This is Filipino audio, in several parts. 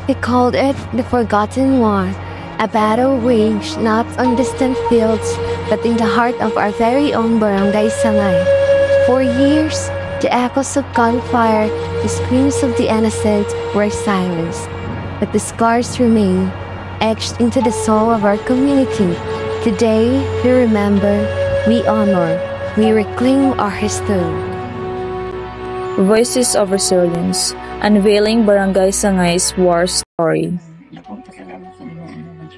He called it the Forgotten War, a battle waged not on distant fields but in the heart of our very own Barangay Sangay. For years, the echoes of gunfire, the screams of the innocent were silenced, but the scars remain, etched into the soul of our community. Today, we remember, we honor, we reclaim our history. Voices of Resilience, unveiling Barangay Sangay's war story. Akong pasalamat sa inyo naman.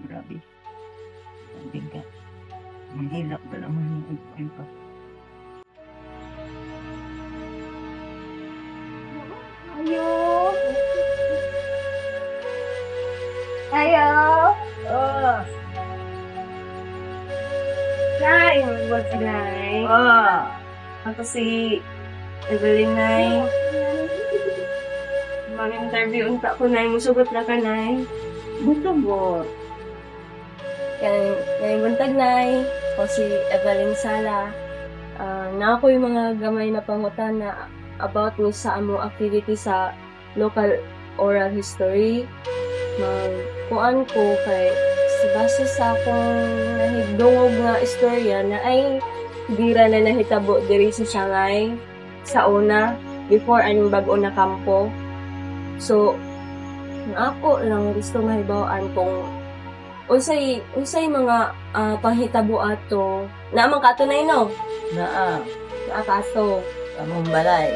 Grabe. Ang bigat. Mahilap ka naman yung ipin pa. Ayo. Ayo. Oh. Nay, wag ka nay. Oh, ako si Evelyn Nay. Mag-interview unta ko Nay, musugot na ka Nay. Buto-bot. Ngayong buntag Nay, ako si Evelyn Sala. Na ako yung mga gamay na pangutan na about mo sa amo activity sa local oral history. Kuan ko kay base sa akong nahigdungog nga istorya na ay dira na nahitabo diri sa Sangay sa una before anong bag-o na kampo. So ako lang gusto mahibawaan kung unsay mga panghitabo ato na man katunay no Naa. ato Among balay.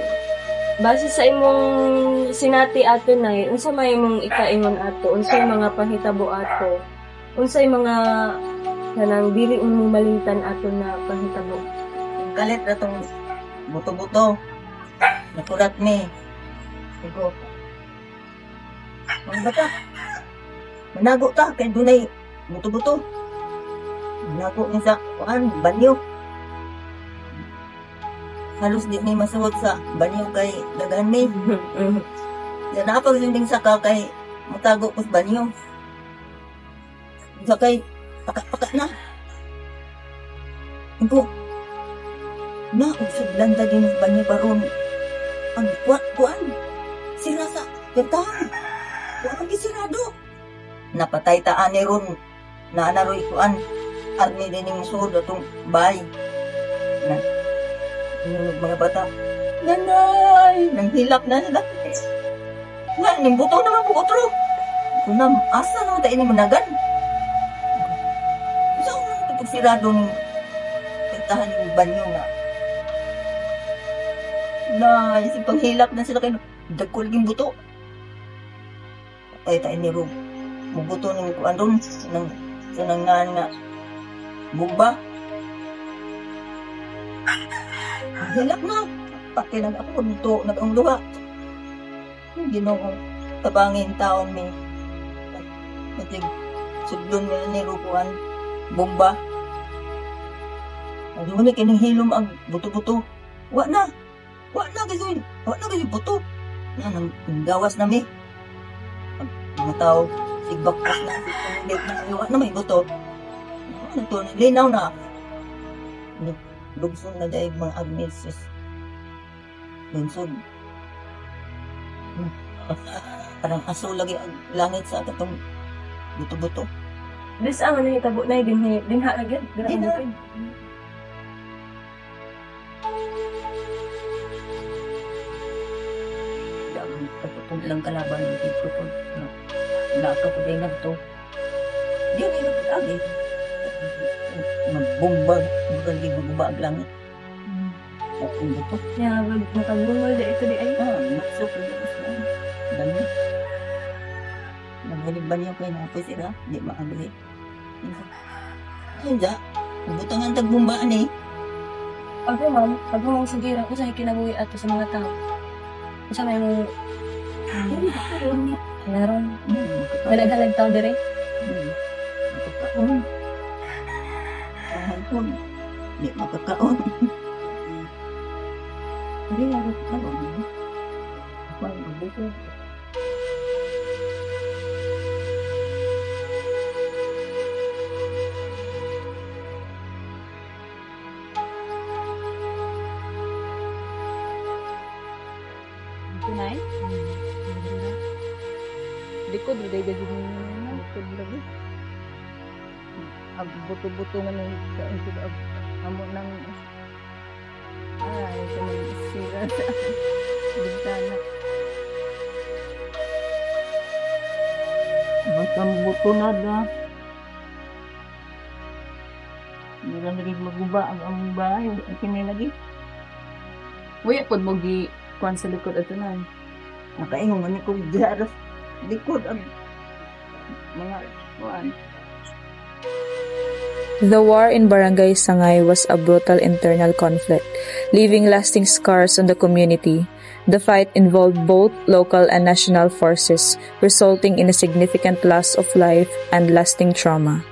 base sa imong sinati ato nay unsa may imong ikaingon ato unsay mga panghitabo ato unsay mga kanang dili mo malimtan ato na panghitabo. Ang kalit na tong buto-buto. Nakulat ni. Sigo. Ang bata. Manago ta kay dunay buto-buto. Manago ni sa banyo. Halos di ni masuot sa banyo kay daghan ni. Yan napag yung saka kay matago ko sa banyo. Sa kay pakat na. Ibu. Na usab landa din sa banyo paron. Ang kuan. Sira sa pintahan. Kuan gisirado. Napatay ta ani ron. Na naroy kuan. Arni din ning sud atong bay. Na yung mga bata. Nanay! Nanghilap na sila. Nga, nimbuto naman po otro. Kunam, asa naman tayo ni managan? Saan naman ito pagsiradong pintahan yung banyo nga? Nay, si panghilap na sila kayo. Dagkulging buto. Ay, tayo ni Rob. Mubuto ng kuan ron. Sa nangan nga. Bumba. Hilak na. Pakilang ako nito, nag-ungluha. Yung ginong tabangin taon ni natig sudlon nila ni Rukuan, bomba. Ang ni kinihilom ang buto-buto. Wa na kasi buto. Yan, ang gawas na mi. Mga tao, sigbakpas na, wa na may buto. Ito, linaw na. Lugsong na dahil mga agnesis. Lugsong. Parang aso lagi ang langit sa katong buto-buto. This ang nahitabo na dinha agad. Dinha. Dami katutong lang kalaban ng dito po. Naka ko din nagto. Di rin ako lagi. Magbomba. Magandi magbomba ang langit. At yung buto. Kaya nakabungol da ito di ay. Magsok yung gusto. Dami. Nagalig ba niya kayo na po sila? Di makabili. Ayun da. Nabutangan tagbumbaan eh. Pag mo sugira ko sa kinabuhi ato sa mga tao. Sa may mo naron. Galag-galag tao dire. Makakaon. Kahapon. Di makakaon. Hindi nga makakaon. Ang mabuto. Tunay? likod rin day gagawin mo likod lagi. Ang buto-buto nga nung kaintid amo ng ay kanang sira sa bintana. Batang buto na da. Hindi lang lagi maguba ang among bahay. Ang kini lagi. Uy, pod mo gi kuan sa likod ato na. Nakaingon man ko diaras likod ang mga kuan. The war in Barangay Sangay was a brutal internal conflict, leaving lasting scars on the community. The fight involved both local and national forces, resulting in a significant loss of life and lasting trauma.